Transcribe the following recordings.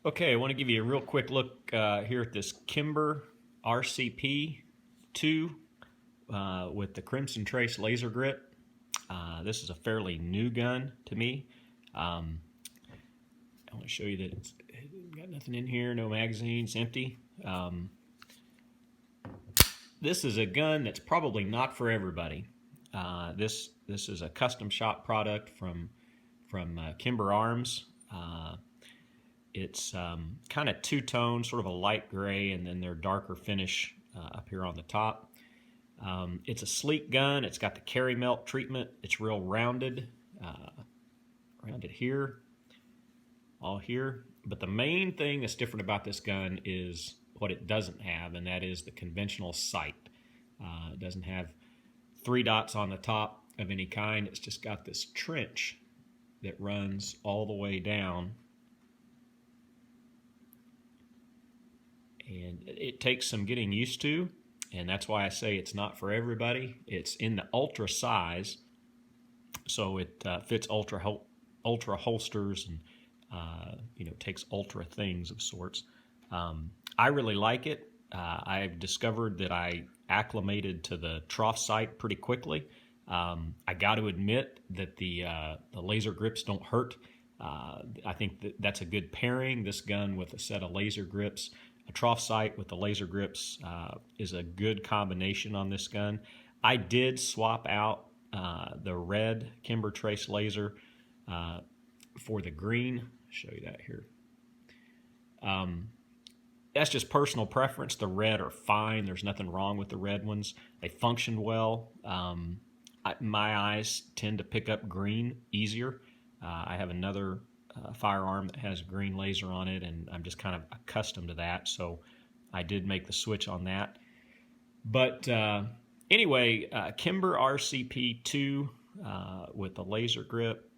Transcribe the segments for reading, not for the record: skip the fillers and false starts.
Okay, I want to give you a real quick look here at this Kimber RCP II with the Crimson Trace laser grip. This is a fairly new gun to me. I want to show you that it's got nothing in here, no magazines, empty. This is a gun that's probably not for everybody. This is a custom shop product from Kimber Arms. It's kind of two-tone, sort of a light gray, and then their darker finish up here on the top. It's a sleek gun. It's got the carry melt treatment. It's real rounded, rounded here, all here. But the main thing that's different about this gun is what it doesn't have, and that is the conventional sight. It doesn't have 3 dots on the top of any kind. It's just got this trench that runs all the way down. And it takes some getting used to, and that's why I say it's not for everybody. It's in the ultra size, so it fits ultra holsters and takes ultra things of sorts. I really like it. I've discovered that I acclimated to the trough sight pretty quickly. I got to admit that the laser grips don't hurt. I think that's a good pairing. This gun with a set of laser grips. A trough sight with the laser grips is a good combination on this gun. I did swap out the red Kimber Trace laser for the green. I'll show you that here. That's just personal preference. The red are fine. There's nothing wrong with the red ones. They functioned well. My eyes tend to pick up green easier. I have another firearm that has a green laser on it, and I'm just kind of accustomed to that, so I did make the switch on that. But anyway, Kimber RCP II with the laser grip.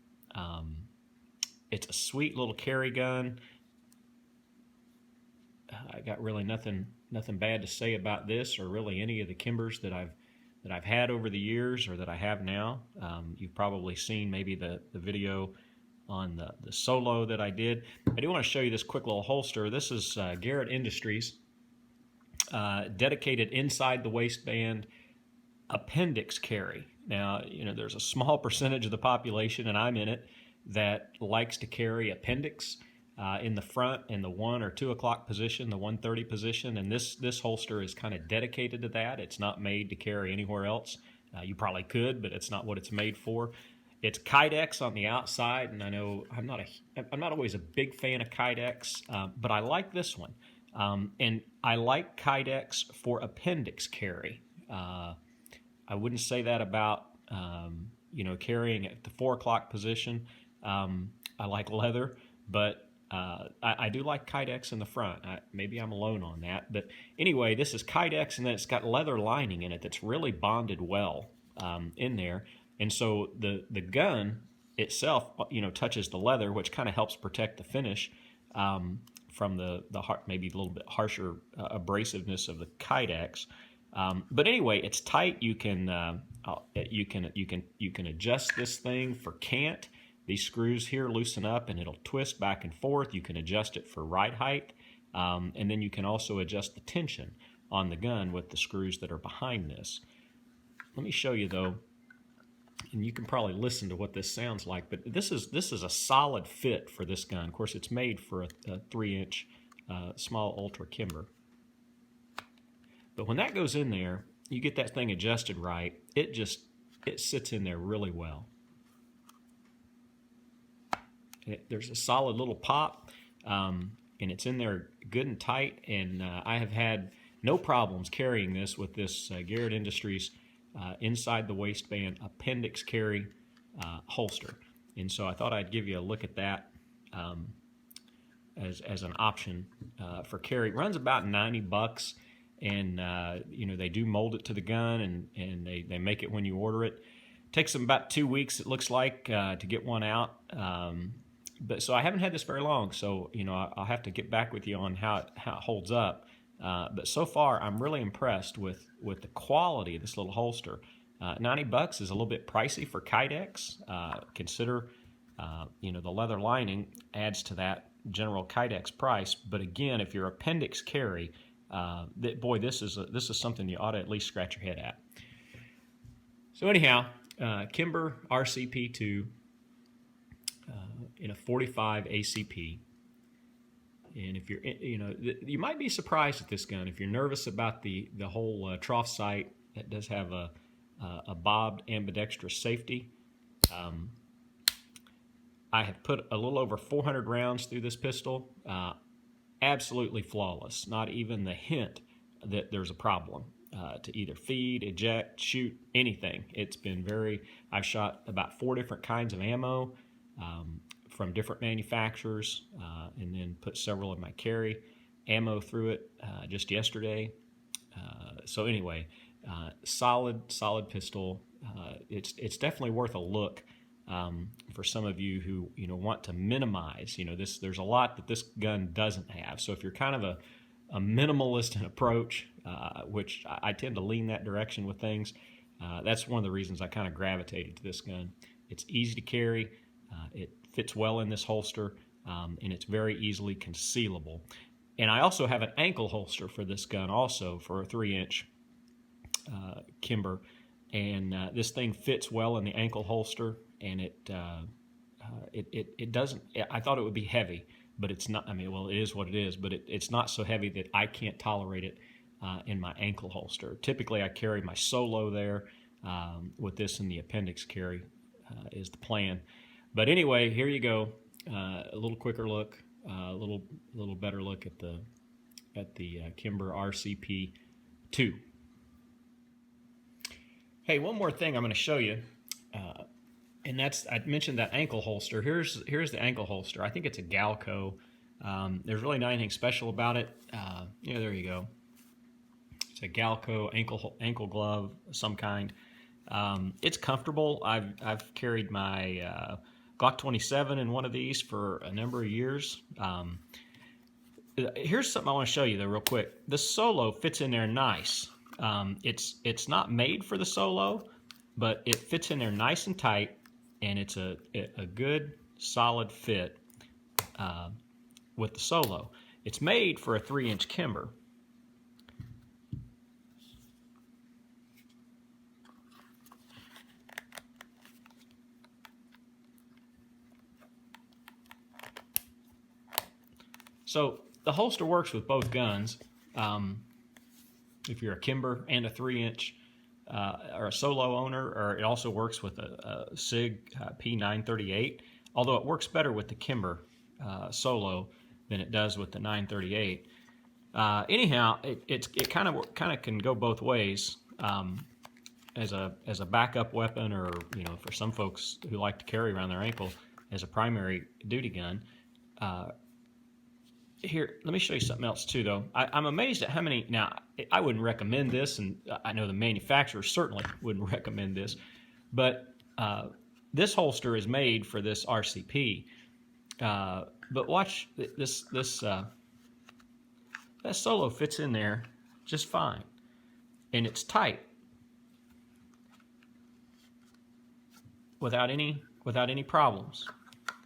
It's a sweet little carry gun. I got really nothing bad to say about this, or really any of the Kimbers that I've had over the years, or that I have now. You've probably seen maybe the video on the solo that I did. I do want to show you this quick little holster. This is Garrett Industries, dedicated inside the waistband appendix carry. Now, there's a small percentage of the population, and I'm in it, that likes to carry appendix in the front in the 1 or 2 o'clock position, the 1:30 position, and this holster is kind of dedicated to that. It's not made to carry anywhere else. You probably could, but it's not what it's made for. It's Kydex on the outside, and I know I'm not always a big fan of Kydex, but I like this one, and I like Kydex for appendix carry. I wouldn't say that about carrying at the 4 o'clock position. I like leather, but I do like Kydex in the front. Maybe I'm alone on that, but anyway, this is Kydex, and then it's got leather lining in it that's really bonded well in there. And so the gun itself, touches the leather, which kind of helps protect the finish from the maybe a little bit harsher abrasiveness of the Kydex. But anyway, it's tight. You can adjust this thing for cant. These screws here loosen up, and it'll twist back and forth. You can adjust it for ride height, and then you can also adjust the tension on the gun with the screws that are behind this. Let me show you though. And you can probably listen to what this sounds like, but this is a solid fit for this gun. Of course, it's made for a 3-inch small ultra Kimber. But when that goes in there, you get that thing adjusted right. It sits in there really well. There's a solid little pop, and it's in there good and tight. And I have had no problems carrying this with this Garrett Industries inside the waistband appendix carry holster. And so I thought I'd give you a look at that as an option for carry. It runs about $90, and they do mold it to the gun, and they make it when you order it. Takes them about 2 weeks, it looks like, to get one out. But so I haven't had this very long, so I'll have to get back with you on how it holds up. But so far, I'm really impressed with the quality of this little holster. $90 is a little bit pricey for Kydex. Consider, the leather lining adds to that general Kydex price. But again, if your appendix carry, boy, this is something you ought to at least scratch your head at. So anyhow, Kimber RCP II in a 45 ACP. And if you're, you might be surprised at this gun if you're nervous about the whole trough sight. That does have a bobbed ambidextrous safety. I have put a little over 400 rounds through this pistol. Absolutely flawless. Not even the hint that there's a problem to either feed, eject, shoot, anything. It's been I've shot about 4 different kinds of ammo from different manufacturers, and then put several of my carry ammo through it just yesterday. So anyway, solid pistol. It's definitely worth a look for some of you who want to minimize. There's a lot that this gun doesn't have. So if you're kind of a minimalist in approach, which I tend to lean that direction with things, that's one of the reasons I kind of gravitated to this gun. It's easy to carry. It fits well in this holster, and it's very easily concealable. And I also have an ankle holster for this gun, also for a 3-inch Kimber, and this thing fits well in the ankle holster, and it doesn't. I thought it would be heavy, but it's not. I mean, well, it is what it is, but it's not so heavy that I can't tolerate it in my ankle holster. Typically, I carry my solo there. With this in the appendix carry is the plan. But anyway, here you go. A little quicker look, a little better look at the Kimber RCP II. Hey, one more thing I'm going to show you, and I mentioned that ankle holster. Here's the ankle holster. I think it's a Galco. There's really not anything special about it. There you go. It's a Galco ankle glove of some kind. It's comfortable. I've carried my Glock 27 in one of these for a number of years. Here's something I want to show you though real quick. The solo fits in there nice. It's not made for the solo, but it fits in there nice and tight, and it's a good solid fit with the solo. It's made for a 3-inch Kimber. So the holster works with both guns. If you're a Kimber and a 3-inch or a solo owner, or it also works with a SIG P938, although it works better with the Kimber solo than it does with the 938. Anyhow, it kind of can go both ways as a backup weapon, or for some folks who like to carry around their ankle as a primary duty gun. Here, let me show you something else too, though. I'm amazed at how many. Now, I wouldn't recommend this, and I know the manufacturer certainly wouldn't recommend this, but this holster is made for this RCP. But watch this. That solo fits in there just fine, and it's tight without any problems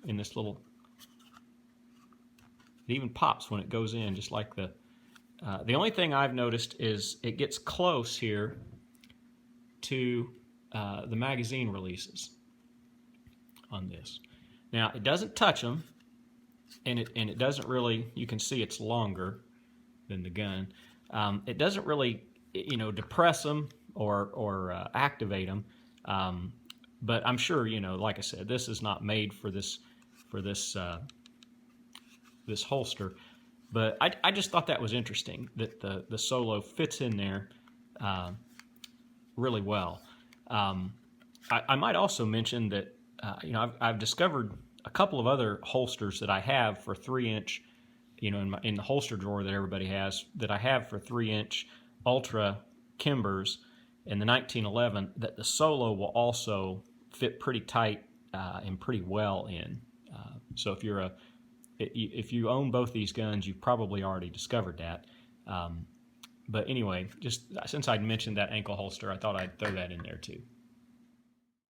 in this little. It even pops when it goes in, just like the only thing I've noticed is it gets close here to the magazine releases on this. Now, it doesn't touch them, and it doesn't really, you can see it's longer than the gun. It doesn't really, depress them or activate them. But I'm sure, like I said, this is not made for this holster, but I just thought that was interesting that the solo fits in there really well. I might also mention that I've discovered a couple of other holsters that I have for 3-inch, in the holster drawer that everybody has, that I have for 3-inch Ultra Kimbers in the 1911, that the solo will also fit pretty tight and pretty well in. So if you own both these guns, you've probably already discovered that. But anyway, just since I'd mentioned that ankle holster, I thought I'd throw that in there too.